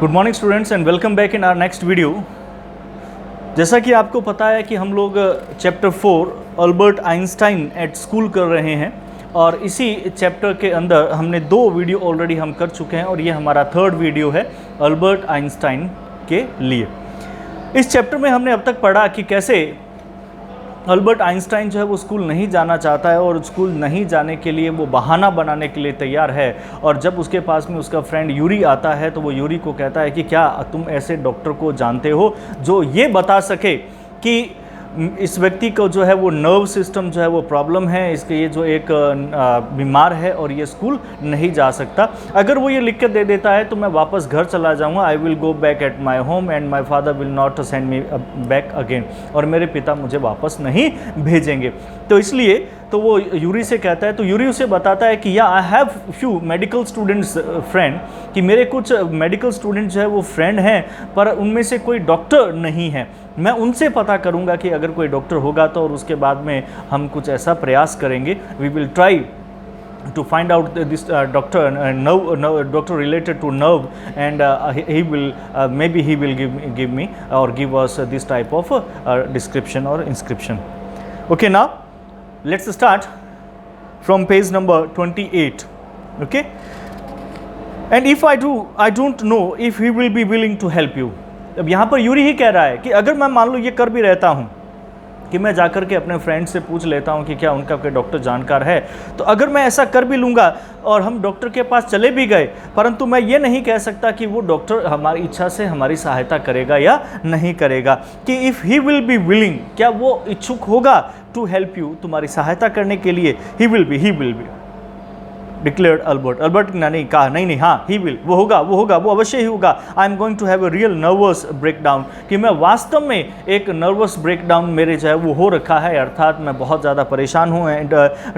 Good morning students and welcome back in our next video. जैसा कि आपको पता है कि हम लोग chapter 4 Albert Einstein at school कर रहे हैं और इसी चैप्टर के अंदर हमने 2 वीडियो ऑलरेडी हम कर चुके हैं और ये हमारा 3rd वीडियो है अल्बर्ट आइंस्टाइन के लिए। इस चैप्टर में हमने अब तक पढ़ा कि कैसे अल्बर्ट आइंस्टाइन जो है वो स्कूल नहीं जाना चाहता है और स्कूल नहीं जाने के लिए वो बहाना बनाने के लिए तैयार है। और जब उसके पास में उसका फ्रेंड यूरी आता है तो वो यूरी को कहता है कि क्या तुम ऐसे डॉक्टर को जानते हो जो ये बता सके कि इस व्यक्ति को जो है वो नर्व सिस्टम जो है वो प्रॉब्लम है, इसके ये जो एक बीमार है और ये स्कूल नहीं जा सकता। अगर वो ये लिख के दे देता है तो मैं वापस घर चला जाऊंगा, आई will go back at my home and my father will not send me back again, और मेरे पिता मुझे वापस नहीं भेजेंगे। तो इसलिए तो वो यूरी से कहता है, तो यूरी उसे बताता है कि या I have few medical students friend, कि मेरे कुछ मेडिकल स्टूडेंट जो है वो फ्रेंड हैं पर उनमें से कोई डॉक्टर नहीं है। मैं उनसे पता करूंगा कि अगर कोई डॉक्टर होगा तो, और उसके बाद में हम कुछ ऐसा प्रयास करेंगे, we will try to find out this doctor related to nerve, and he will maybe he will give me or give us this type of description or inscription. Okay, now let's start from page number 28. Okay, and if I don't know if he will be willing to help you. अब यहाँ पर Yuri ही कह रहा है कि अगर मैं मान लो ये कर भी रहता हूँ कि मैं जाकर के अपने फ्रेंड से पूछ लेता हूं कि क्या उनका कोई डॉक्टर जानकार है, तो अगर मैं ऐसा कर भी लूँगा और हम डॉक्टर के पास चले भी गए, परंतु मैं ये नहीं कह सकता कि वो डॉक्टर हमारी इच्छा से हमारी सहायता करेगा या नहीं करेगा। कि if he will be willing, क्या वो इच्छुक होगा टू हेल्प यू, तुम्हारी सहायता करने के लिए। He will be declared Albert ने नहीं कहा, नहीं हाँ ही विल, वो होगा वो अवश्य ही होगा। I am going to have a real nervous breakdown, कि मैं वास्तव में एक नर्वस ब्रेकडाउन मेरे जो है वो हो रखा है, अर्थात मैं बहुत ज़्यादा परेशान हूँ। And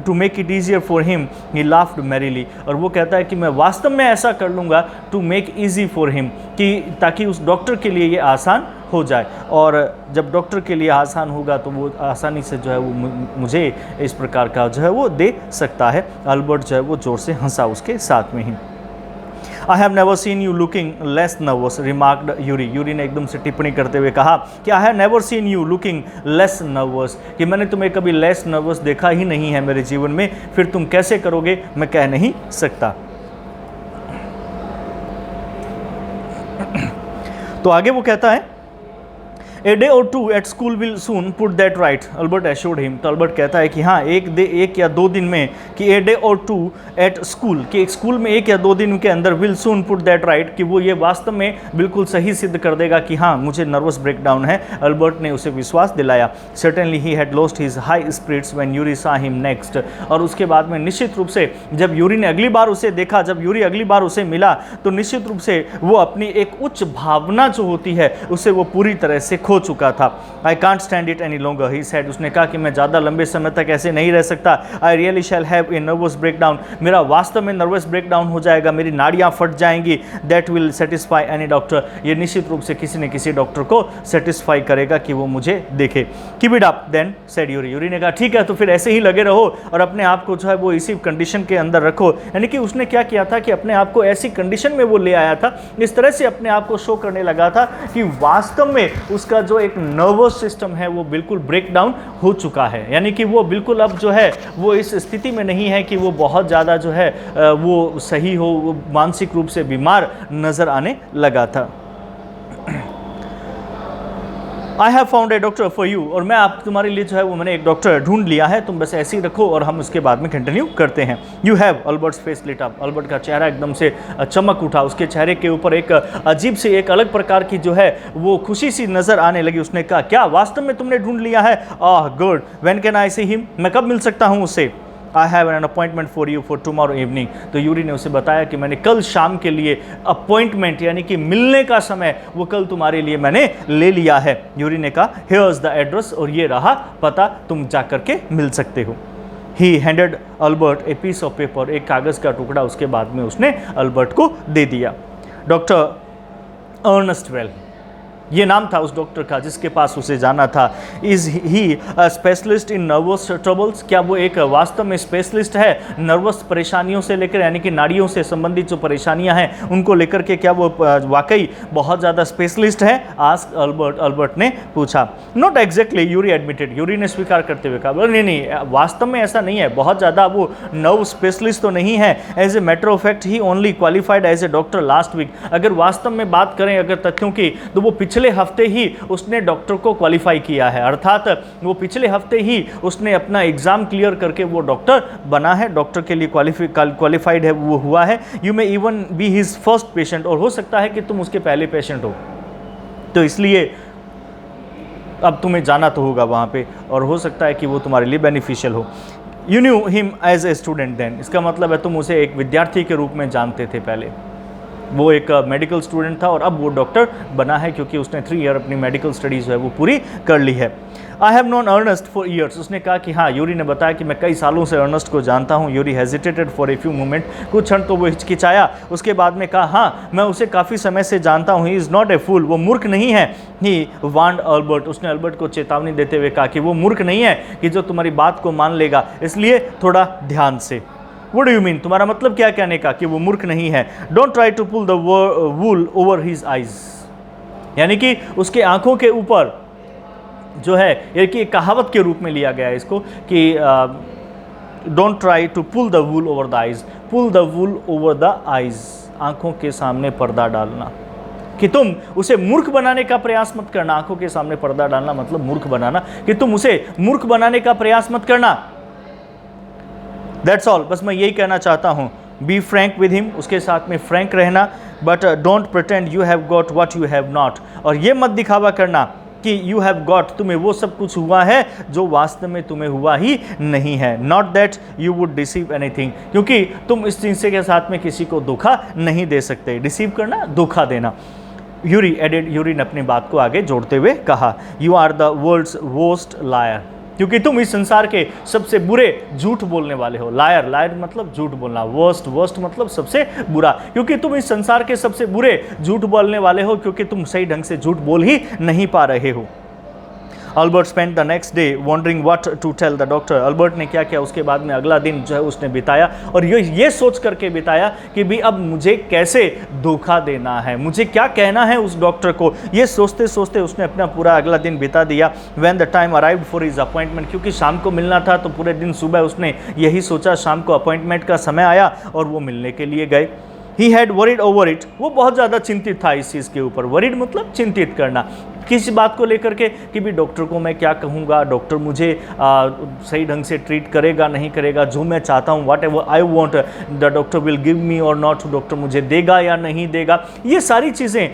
to make it easier for him he laughed merrily, और वो कहता है कि मैं वास्तव में ऐसा कर लूँगा to make easy for him, कि ताकि उस डॉक्टर के लिए ये आसान हो जाए। और जब डॉक्टर के लिए आसान होगा तो वो आसानी से जो है वो मुझे इस प्रकार का जो है वो दे सकता है। अल्बर्ट जो है वो जोर से हंसा उसके साथ में ही। I have never seen you looking less nervous remarked Yuri ने एकदम से टिप्पणी करते हुए कहा कि I have never seen you looking less nervous, कि मैंने तुम्हें कभी लेस नर्वस देखा ही नहीं है मेरे जीवन में, फिर तुम कैसे करोगे मैं कह नहीं सकता। तो आगे वो कहता है A day or two at school will soon put that right, Albert assured him. तो अल्बर्ट कहता है कि हाँ एक या 2 दिन में, कि a day or two at school, कि एक स्कूल में 1 या 2 दिन के अंदर will soon put that right, कि वो ये वास्तव में बिल्कुल सही सिद्ध कर देगा कि हाँ मुझे नर्वस ब्रेकडाउन है। अल्बर्ट ने उसे विश्वास दिलाया। Certainly he had lost his high spirits when Yuri saw him next, और उसके बाद में निश्चित रूप से जब यूरी ने अगली बार उसे देखा, जब यूरी अगली बार उसे मिला, तो निश्चित रूप से वो अपनी एक उच्च भावना जो होती है उसे वो पूरी तरह से हो चुका था। I can't stand it any longer he said, उसने कहा कि मैं ज़्यादा लंबे समय तक ऐसे नहीं रह सकता। I really shall have a nervous breakdown, मेरा वास्तव में नर्वस ब्रेकडाउन हो जाएगा, मेरी नाड़ियाँ फट जाएंगी। That will satisfy any doctor, ये निश्चित रूप से किसी न किसी डॉक्टर को सेटिस्फाई करेगा कि वो मुझे देखे। Keep it up then said Yuri ने कहा ठीक है तो फिर ऐसे ही लगे रहो और अपने आप को जो है वो इसी कंडीशन के अंदर रखो। यानी कि उसने क्या किया था कि अपने आप को ऐसी कंडीशन में वो ले आया था, इस तरह से अपने आप को शो करने लगा था कि वास्तव में उसका जो एक नर्वस सिस्टम है वो बिल्कुल ब्रेक डाउन हो चुका है। यानी कि वो बिल्कुल अब जो है वो इस स्थिति में नहीं है कि वो बहुत ज़्यादा जो है वो सही हो, वो मानसिक रूप से बीमार नज़र आने लगा था। I have found a doctor for you, और मैं आप तुम्हारे लिए जो है वो मैंने एक डॉक्टर ढूंढ लिया है, तुम बस ऐसे ही रखो और हम उसके बाद में कंटिन्यू करते हैं। You have, Albert's face lit up, Albert का चेहरा एकदम से चमक उठा, उसके चेहरे के ऊपर एक अजीब सी एक अलग प्रकार की जो है वो खुशी सी नज़र आने लगी। उसने कहा क्या वास्तव में तुमने ढूंढ लिया है? Ah good, when can I see him, मैं कब मिल सकता हूँ उससे? I have an appointment for you for tomorrow evening, तो यूरी ने उसे बताया कि मैंने कल शाम के लिए अपॉइंटमेंट यानी कि मिलने का समय वो कल तुम्हारे लिए मैंने ले लिया है। यूरी ने कहा हियर इज द एड्रेस, और ये रहा पता, तुम जा कर के मिल सकते हो। He handed Albert a piece of paper, एक कागज़ का टुकड़ा उसके बाद में उसने अल्बर्ट को दे दिया। डॉक्टर अर्नेस्ट वेल, ये नाम था उस डॉक्टर का जिसके पास उसे जाना था। Is he a specialist in nervous troubles, क्या वो एक वास्तव में स्पेशलिस्ट है नर्वस परेशानियों से लेकर, यानी कि नाड़ियों से संबंधित जो परेशानियां हैं उनको लेकर के क्या वो वाकई बहुत ज़्यादा स्पेशलिस्ट है? आस्क अल्बर्ट, अल्बर्ट ने पूछा। Not exactly, Yuri admitted, Yuri ने स्वीकार करते हुए कहा नहीं नहीं, वास्तव में ऐसा नहीं है, बहुत ज़्यादा वो नर्व स्पेशलिस्ट तो नहीं है। As a matter of fact he only qualified as a doctor last week. अगर वास्तव में बात करें अगर तथ्यों की, तो वो पिछले हफ्ते ही उसने डॉक्टर को क्वालिफाई किया है, अर्थात वो पिछले हफ्ते ही उसने अपना एग्जाम क्लियर करके वो डॉक्टर बना है, डॉक्टर के लिए क्वालिफाइड है वो हुआ है। You may even be his first patient, और हो सकता है कि तुम उसके पहले पेशेंट हो, तो इसलिए अब तुम्हें जाना तो होगा वहाँ पे, और हो सकता है कि वो तुम्हारे लिए बेनिफिशियल हो। You knew him as a student then, इसका मतलब है तुम उसे एक विद्यार्थी के रूप में जानते थे पहले। वो एक मेडिकल स्टूडेंट था और अब वो डॉक्टर बना है क्योंकि उसने 3 ईयर अपनी मेडिकल स्टडीज़ है वो पूरी कर ली है। I have known Ernest for years, उसने कहा कि हाँ, यूरी ने बताया कि मैं कई सालों से अर्नेस्ट को जानता हूँ। Yuri hesitated for a few moment, कुछ क्षण तो वो हिचकिचाया, उसके बाद में कहा हाँ मैं उसे काफ़ी समय से जानता हूँ। ही इज़ नॉट ए फूल, वो मूर्ख नहीं है। ही वांड अल्बर्ट, उसने अल्बर्ट को चेतावनी देते हुए कहा कि वो मूर्ख नहीं है कि जो तुम्हारी बात को मान लेगा, इसलिए थोड़ा ध्यान से। What do you mean? तुम्हारा मतलब क्या कहने का कि वो मूर्ख नहीं है? Don't try to pull the wool over his eyes, यानी कि उसके आंखों के ऊपर जो है, ये कि कहावत के रूप में लिया गया है इसको कि don't try to pull the wool over the eyes, pull the wool over the eyes, आंखों के सामने पर्दा डालना, कि तुम उसे मूर्ख बनाने का प्रयास मत करना। आंखों के सामने पर्दा डालना मतलब मूर्ख बनाना, कि तुम उसे मूर्ख बनाने का प्रयास मत करना। दैट्स ऑल, बस मैं यही कहना चाहता हूँ। बी फ्रैंक विद हिम, उसके साथ में फ्रैंक रहना, but don't pretend you have got what you have not, और ये मत दिखावा करना कि यू हैव गॉट, तुम्हें वो सब कुछ हुआ है जो वास्तव में तुम्हें हुआ ही नहीं है। Not that you would deceive anything, क्योंकि तुम इस चीज़ के साथ में किसी को धोखा नहीं दे सकते। डिसीव करना, धोखा देना। यूरी एडेड, यूरी ने अपनी बात को आगे जोड़ते हुए कहा, you are the world's worst liar, क्योंकि तुम इस संसार के सबसे बुरे झूठ बोलने वाले हो। लायर, लायर मतलब झूठ बोलना, वर्स्ट, वर्स्ट मतलब सबसे बुरा, क्योंकि तुम इस संसार के सबसे बुरे झूठ बोलने वाले हो, क्योंकि तुम सही ढंग से झूठ बोल ही नहीं पा रहे हो। Albert spend the next day wondering what to tell the doctor, Albert ने क्या किया उसके बाद में अगला दिन जो है उसने बिताया, और ये सोच करके बिताया कि भी अब मुझे कैसे धोखा देना है, मुझे क्या कहना है उस डॉक्टर को। ये सोचते सोचते उसने अपना पूरा अगला दिन बिता दिया। When the time arrived for his appointment, क्योंकि शाम को मिलना था तो पूरे दिन सुबह उसने यही सोचा, शाम को अपॉइंटमेंट का समय आया और वो मिलने के लिए गए। He had worried over it, वो बहुत ज़्यादा चिंतित था इस चीज़ के ऊपर। वरीड मतलब चिंतित करना, किसी बात को लेकर के कि भी डॉक्टर को मैं क्या कहूँगा, डॉक्टर मुझे सही ढंग से ट्रीट करेगा नहीं करेगा, जो मैं चाहता हूँ what ever I want the doctor will give me और नॉट, डॉक्टर मुझे देगा या नहीं देगा। ये सारी चीज़ें,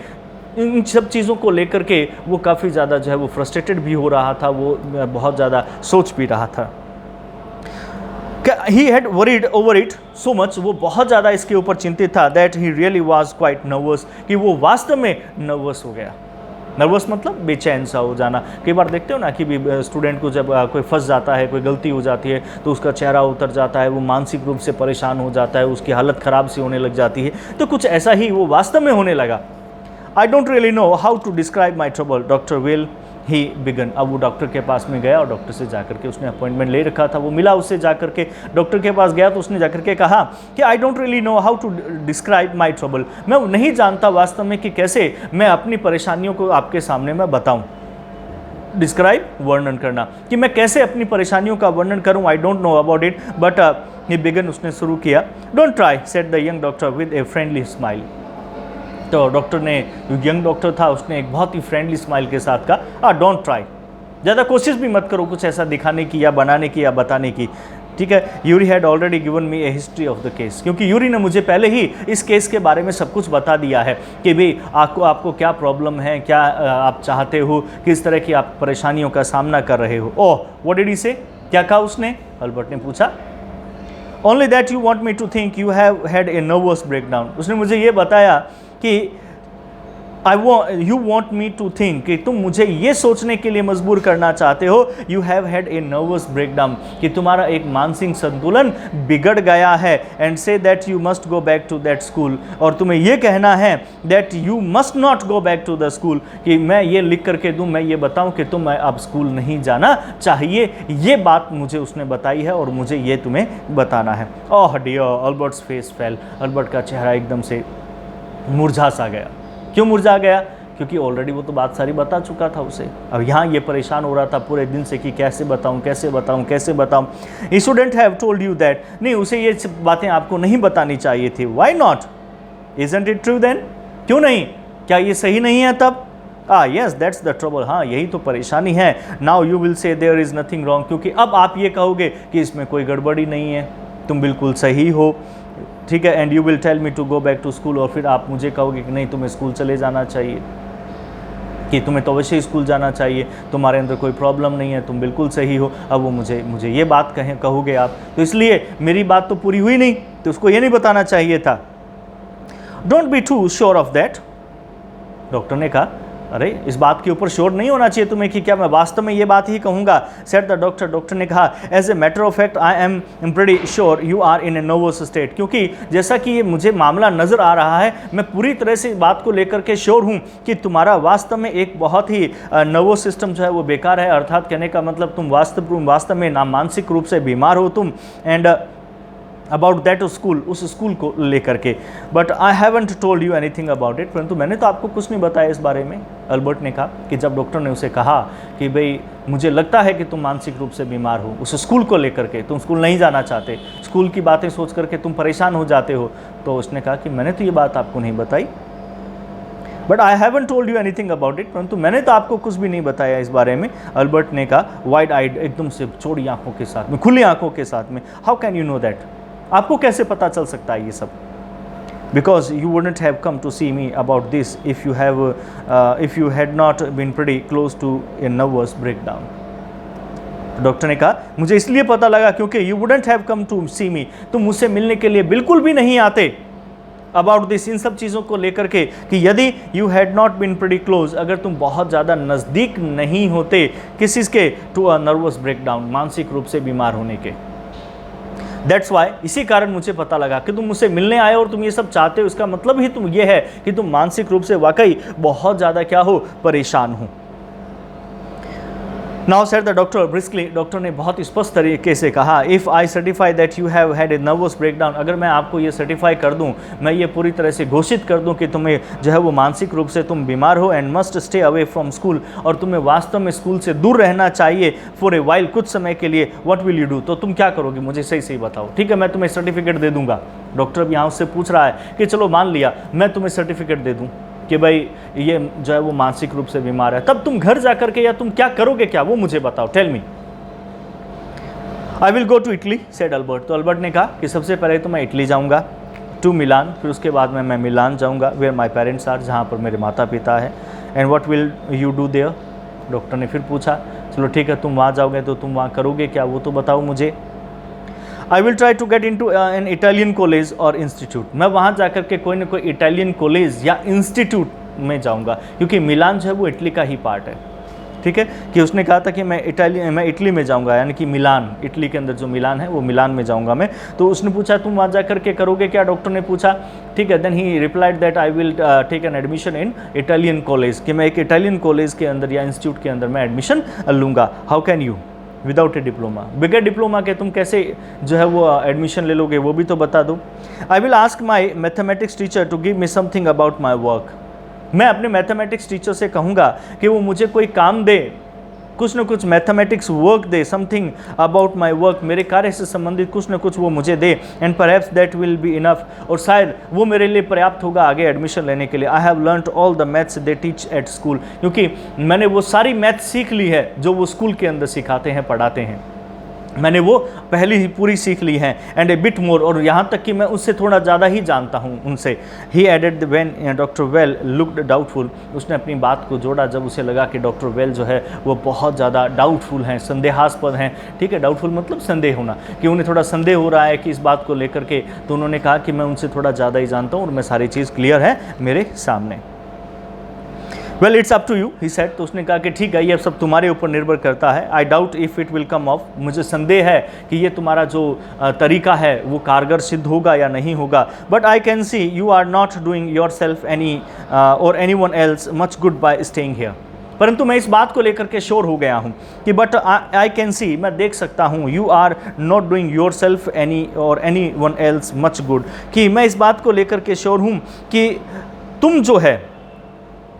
इन सब चीज़ों को लेकर के वो काफ़ी ज़्यादा जो है वो फ्रस्ट्रेटेड भी हो रहा था, वो बहुत ज़्यादा सोच भी रहा था। He had worried over it so much, वो बहुत ज़्यादा इसके ऊपर चिंतित था, that he really was quite nervous, कि वो वास्तव में नर्वस हो गया। नर्वस मतलब बेचैन सा हो जाना। कई बार देखते हो ना कि भी स्टूडेंट को जब कोई फंस जाता है, कोई गलती हो जाती है तो उसका चेहरा उतर जाता है, वो मानसिक रूप से परेशान हो जाता है, उसकी हालत ख़राब सी होने लग जाती है, तो कुछ ऐसा ही वो वास्तव में होने लगा। I don't really know how to describe my trouble, doctor will he began. अब वो डॉक्टर के पास में गया और डॉक्टर से जाकर के, उसने अपॉइंटमेंट ले रखा था, वो मिला उससे जाकर के, डॉक्टर के पास गया तो उसने जाकर के कहा कि I don't really know how to describe my trouble, मैं नहीं जानता वास्तव में कि कैसे मैं अपनी परेशानियों को आपके सामने मैं बताऊं। डिस्क्राइब, वर्णन करना, कि मैं कैसे अपनी परेशानियों का वर्णन करूं, I don't know about it but he began, उसने शुरू किया। Don't try said the young doctor with a friendly smile. तो डॉक्टर ने, यंग डॉक्टर था, उसने एक बहुत ही फ्रेंडली स्माइल के साथ कहा, डोंट ट्राई, ज़्यादा कोशिश भी मत करो कुछ ऐसा दिखाने की या बनाने की या बताने की, ठीक है। Yuri had already given me A history of the case, क्योंकि यूरी ने मुझे पहले ही इस केस के बारे में सब कुछ बता दिया है कि भाई आपको क्या प्रॉब्लम है, क्या आप चाहते हो, किस तरह की आप परेशानियों का सामना कर रहे हो। ओह व्हाट डिड ही से, क्या कहा उसने, अल्बर्ट ने पूछा। Only that you want me to think you have had a nervous breakdown, उसने मुझे ये बताया कि you want me to think, कि तुम मुझे ये सोचने के लिए मजबूर करना चाहते हो, you have had a nervous breakdown, कि तुम्हारा एक मानसिक संतुलन बिगड़ गया है, and say that you must go back to that school, और तुम्हें ये कहना है that you must not go back to the school, कि मैं ये लिख करके दूं, मैं ये बताऊं कि तुम्हें अब स्कूल नहीं जाना चाहिए। ये बात मुझे उसने बताई है और मुझे ये तुम्हें बताना है। Oh dear, Albert's face fell, Albert का चेहरा एकदम से मुरझा सा गया। क्यों मुरझा गया? क्योंकि ऑलरेडी वो तो बात सारी बता चुका था उसे। अब यहाँ ये परेशान हो रहा था पूरे दिन से कि कैसे बताऊँ कैसे बताऊँ कैसे बताऊँ। He shouldn't have told you that, नहीं उसे ये बातें आपको नहीं बतानी चाहिए थी। Why not? Isn't it true then? क्यों नहीं? क्या ये सही नहीं है तब? येस दैट्स द ट्रबल, हाँ यही तो परेशानी है। Now you will say there is nothing wrong, क्योंकि अब आप ये कहोगे कि इसमें कोई गड़बड़ी नहीं है, तुम बिल्कुल सही हो, ठीक है। And you will tell me to go back to school, और फिर आप मुझे कहोगे कि नहीं तुम्हें स्कूल चले जाना चाहिए, कि तुम्हें तो अवश्य स्कूल जाना चाहिए, तुम्हारे अंदर कोई प्रॉब्लम नहीं है, तुम बिल्कुल सही हो। अब वो मुझे ये बात कहोगे आप, तो इसलिए मेरी बात तो पूरी हुई नहीं, तो उसको ये नहीं बताना चाहिए था। Don't be too sure of that, doctor ने कहा, अरे इस बात के ऊपर श्योर नहीं होना चाहिए तुम्हें कि क्या मैं वास्तव में ये बात ही कहूँगा। सेड द डॉक्टर, डॉक्टर ने कहा, as a matter of fact I am pretty sure you are in a nervous state, क्योंकि जैसा कि ये मुझे मामला नज़र आ रहा है, मैं पूरी तरह से इस बात को लेकर के श्योर हूँ कि तुम्हारा वास्तव में एक बहुत ही नर्वस सिस्टम जो है वो बेकार है। अर्थात कहने का मतलब तुम वास्तव में मानसिक रूप से बीमार हो तुम, एंड अबाउट दैट स्कूल, उस स्कूल को लेकर के। But I haven't told you anything about it, परंतु मैंने तो आपको कुछ नहीं बताया इस बारे में। अल्बर्ट ने कहा कि जब डॉक्टर ने उसे कहा कि भाई मुझे लगता है कि तुम मानसिक रूप से बीमार हो, उस स्कूल को लेकर के तुम स्कूल नहीं जाना चाहते, स्कूल की बातें सोच करके तुम परेशान हो जाते हो, तो उसने कहा कि मैंने तो ये बात आपको नहीं बताई, but I haven't told you anything about it, परंतु मैंने तो आपको कुछ भी नहीं बताया इस बारे में। अल्बर्ट ने कहा, वाइड आइड, एकदम से चौड़ी आंखों के साथ में, खुली आंखों के साथ में, how can you know that, आपको कैसे पता चल सकता है ये सब? Because you wouldn't have come to see me about this if you had not been pretty close to a nervous breakdown. Doctor ने कहा, मुझे इसलिए पता लगा क्योंकि you wouldn't have come to see me, तुम मुझसे मिलने के लिए बिल्कुल भी नहीं आते अबाउट दिस, इन सब चीज़ों को लेकर के, कि यदि you had not been pretty close, अगर तुम बहुत ज़्यादा नज़दीक नहीं होते किस चीज़ के, टू अ नर्वस ब्रेकडाउन, मानसिक रूप से बीमार होने के। दैट्स वाई, इसी कारण मुझे पता लगा कि तुम मुझसे मिलने आए और तुम ये सब चाहते हो, इसका मतलब ही तुम ये है कि तुम मानसिक रूप से वाकई बहुत ज़्यादा क्या हो, परेशान हो। Now said the doctor briskly, doctor ने बहुत स्पष्ट तरीके से कहा, if I certify that you have had a nervous breakdown, अगर मैं आपको ये सर्टिफाई कर दूं, मैं ये पूरी तरह से घोषित कर दूं कि तुम्हें जो है वो मानसिक रूप से तुम बीमार हो, and must stay away from school, और तुम्हें वास्तव में स्कूल से दूर रहना चाहिए फॉर ए वाइल, कुछ समय के लिए, व्हाट विल यू डू, तो तुम क्या करोगे, मुझे सही सही बताओ। ठीक है, मैं तुम्हें सर्टिफिकेट दे दूंगा। डॉक्टर अब यहाँ उससे पूछ रहा है कि चलो मान लिया मैं तुम्हें सर्टिफिकेट दे दूँ कि भाई ये जो है वो मानसिक रूप से बीमार है, तब तुम घर जा करके या तुम क्या करोगे, क्या वो मुझे बताओ, tell me. I will go to Italy, said Albert, तो अल्बर्ट ने कहा कि सबसे पहले तो मैं इटली जाऊंगा, टू मिलान, फिर उसके बाद में मैं मिलान जाऊंगा, वेयर माई पेरेंट्स आर, जहाँ पर मेरे माता पिता है। And what will you do their, doctor ने फिर पूछा, चलो ठीक है तुम वहाँ जाओगे तो तुम वहाँ करोगे क्या, वो तो बताओ मुझे। I will try to get into an Italian college और इंस्टीट्यूट, मैं वहाँ जाकर के कोई ना कोई इटालियन कॉलेज या इंस्टीट्यूट में जाऊँगा, क्योंकि मिलान जो है वो इटली का ही पार्ट है। ठीक है, कि उसने कहा था कि मैं इटली में जाऊँगा, यानी कि मिलान, इटली के अंदर जो मिलान है वो मिलान में जाऊँगा मैं। तो उसने पूछा तुम वहाँ जा करके करोगे क्या, डॉक्टर ने पूछा। ठीक है, then he replied that I will take an admission in Italian college, कि मैं एक इटालियन कॉलेज के अंदर या इंस्टीट्यूट के अंदर मैं एडमिशन लूँगा। How can you, without A diploma, बगैर डिप्लोमा के तुम कैसे जो है वो एडमिशन ले लोगे, वो भी तो बता दो। I will ask my mathematics teacher to give me something about my work, मैं अपने मैथमेटिक्स टीचर से कहूँगा कि वो मुझे कोई काम दे, कुछ न कुछ मैथमेटिक्स वर्क दे, समथिंग अबाउट माई वर्क, मेरे कार्य से संबंधित कुछ न कुछ वो मुझे दे। And perhaps that will be enough, और शायद वो मेरे लिए पर्याप्त होगा आगे एडमिशन लेने के लिए। I have learned all the maths they teach at school, क्योंकि मैंने वो सारी मैथ्स सीख ली है जो वो स्कूल के अंदर सिखाते हैं, पढ़ाते हैं, मैंने वो पहले ही पूरी सीख ली है। एंड ए बिट मोर, और यहाँ तक कि मैं उससे थोड़ा ज़्यादा ही जानता हूँ उनसे। He added when doctor well looked doubtful, उसने अपनी बात को जोड़ा जब उसे लगा कि डॉक्टर वेल जो है वो बहुत ज़्यादा डाउटफुल हैं, संदेहास्पद हैं। ठीक है, डाउटफुल मतलब संदेह होना, कि उन्हें थोड़ा संदेह हो रहा है कि इस बात को लेकर के, तो उन्होंने कहा कि मैं उनसे थोड़ा ज़्यादा ही जानता हूँ और मैं सारी चीज़ क्लियर है मेरे सामने। Well it's up to you he said. तो उसने कहा कि ठीक है, ये सब तुम्हारे ऊपर निर्भर करता है। I doubt if it will come of, मुझे संदेह है कि ये तुम्हारा जो तरीका है वो कारगर सिद्ध होगा या नहीं होगा। But I can see you are not doing yourself any or anyone else much good by staying here. परंतु मैं इस बात को लेकर के श्योर हो गया हूँ कि बट आई कैन सी, मैं देख सकता हूँ, you are not doing yourself any or anyone else much good, कि मैं इस बात को लेकर के श्योर हूँ कि तुम जो है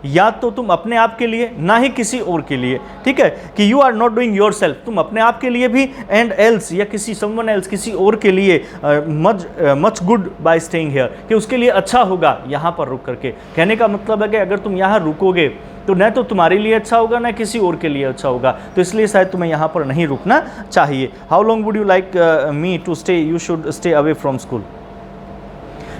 या तो तुम अपने आप के लिए, ना ही किसी और के लिए, ठीक है, कि you are not doing yourself, तुम अपने आप के लिए भी, एंड एल्स या किसी समवन एल्स, किसी और के लिए much good by staying here, कि उसके लिए अच्छा होगा यहाँ पर रुक करके। कहने का मतलब है कि अगर तुम यहाँ रुकोगे तो न तो तुम्हारे लिए अच्छा होगा ना किसी और के लिए अच्छा होगा, तो इसलिए शायद तुम्हें यहाँ पर नहीं रुकना चाहिए। How long would you like me to stay, you should stay away from school.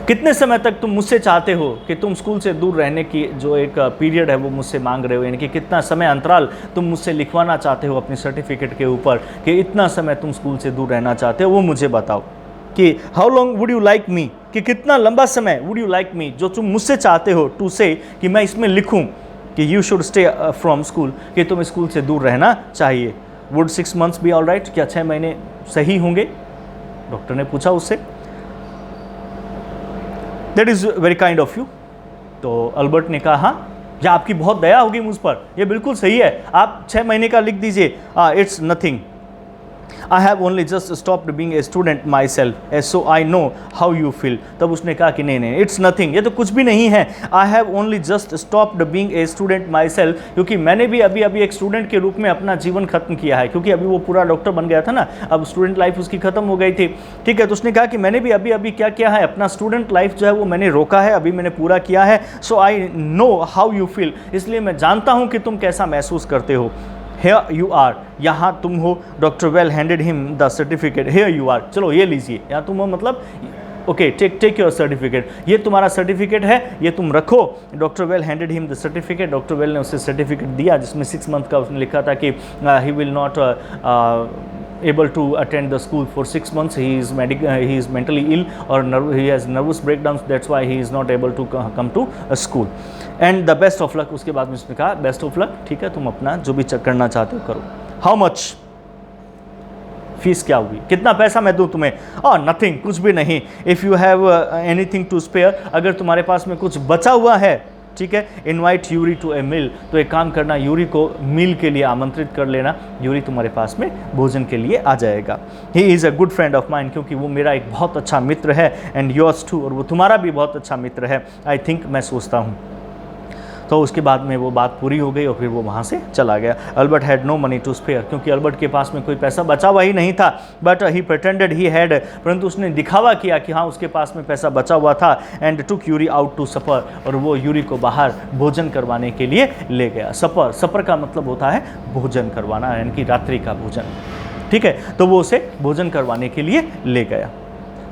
कितने समय तक तुम मुझसे चाहते हो कि तुम स्कूल से दूर रहने की जो एक पीरियड है वो मुझसे मांग रहे हो, यानी कि कितना समय अंतराल तुम मुझसे लिखवाना चाहते हो अपनी सर्टिफिकेट के ऊपर कि इतना समय तुम स्कूल से दूर रहना चाहते हो, वो मुझे बताओ। कि how long would you like मी, कि कितना लंबा समय वुड यू लाइक मी, जो तुम मुझसे चाहते हो टू से, कि मैं इसमें लिखूँ कि you should stay from school, कि तुम स्कूल से दूर रहना चाहिए। Would 6 months be all right, क्या 6 महीने सही होंगे? डॉक्टर ने पूछा उससे। That is very kind of you. तो अल्बर्ट ने कहा हाँ, या आपकी बहुत दया होगी मुझ पर, ये बिल्कुल सही है, आप 6 महीने का लिख दीजिए। It's nothing, I have only just stopped being a student my self, so I know how you feel. तब उसने कहा कि नहीं, इट्स नथिंग, ये तो कुछ भी नहीं है। I have only just stopped being a student my self, क्योंकि मैंने भी अभी अभी एक स्टूडेंट के रूप में अपना जीवन खत्म किया है, क्योंकि अभी वो पूरा डॉक्टर बन गया था ना, अब स्टूडेंट लाइफ उसकी खत्म हो गई थी, ठीक है। तो उसने कहा कि मैंने भी अभी अभी क्या किया है, अपना स्टूडेंट लाइफ जो है वो मैंने रोका है, अभी मैंने पूरा किया है। So I know how you feel, इसलिए मैं जानता हूँ कि तुम कैसा महसूस करते हो। Here you are, यहाँ तुम हो। Doctor well handed him the certificate. Here you are, चलो ये लीजिए, यहाँ तुम हो, मतलब ओके, टेक योर सर्टिफिकेट, ये तुम्हारा सर्टिफिकेट है, ये तुम रखो। Doctor well handed him the certificate. Doctor well ने उसे सर्टिफिकेट दिया जिसमें 6 month का उसने लिखा था कि he will not able to attend the school for 6 months, he is mentally ill or he has nervous breakdowns, that's why he is not able to come to a school, and the best of luck। उसके बाद में उसने कहा best of luck, ठीक है, तुम अपना जो भी करना चाहते हो करो। हाउ मच, फीस क्या हुई, कितना पैसा मैं दूं तुम्हें? नथिंग, कुछ भी नहीं। If you have anything to spare, अगर तुम्हारे पास में कुछ बचा हुआ है, ठीक है, इनवाइट यूरी टू ए मील, तो एक काम करना, यूरी को मील के लिए आमंत्रित कर लेना, यूरी तुम्हारे पास में भोजन के लिए आ जाएगा। He is a good friend of mine, क्योंकि वो मेरा एक बहुत अच्छा मित्र है, एंड योर्स टू, और वो तुम्हारा भी बहुत अच्छा मित्र है, आई थिंक, मैं सोचता हूँ। तो उसके बाद में वो बात पूरी हो गई और फिर वो वहाँ से चला गया। Albert had no money to spare, क्योंकि अल्बर्ट के पास में कोई पैसा बचा हुआ ही नहीं था। But he pretended he had, परंतु उसने दिखावा किया कि हाँ उसके पास में पैसा बचा हुआ था। And took Yuri out to supper, और वो यूरी को बाहर भोजन करवाने के लिए ले गया। सपर का मतलब होता है भोजन करवाना, यानी कि रात्रि का भोजन, ठीक है। तो वो उसे भोजन करवाने के लिए ले गया।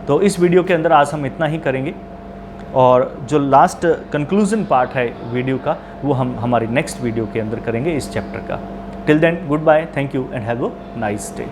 तो इस वीडियो के अंदर आज हम इतना ही करेंगे, और जो लास्ट कंक्लूजन पार्ट है वीडियो का वो हम हमारी नेक्स्ट वीडियो के अंदर करेंगे इस चैप्टर का। Till then, goodbye, thank you and have a nice day.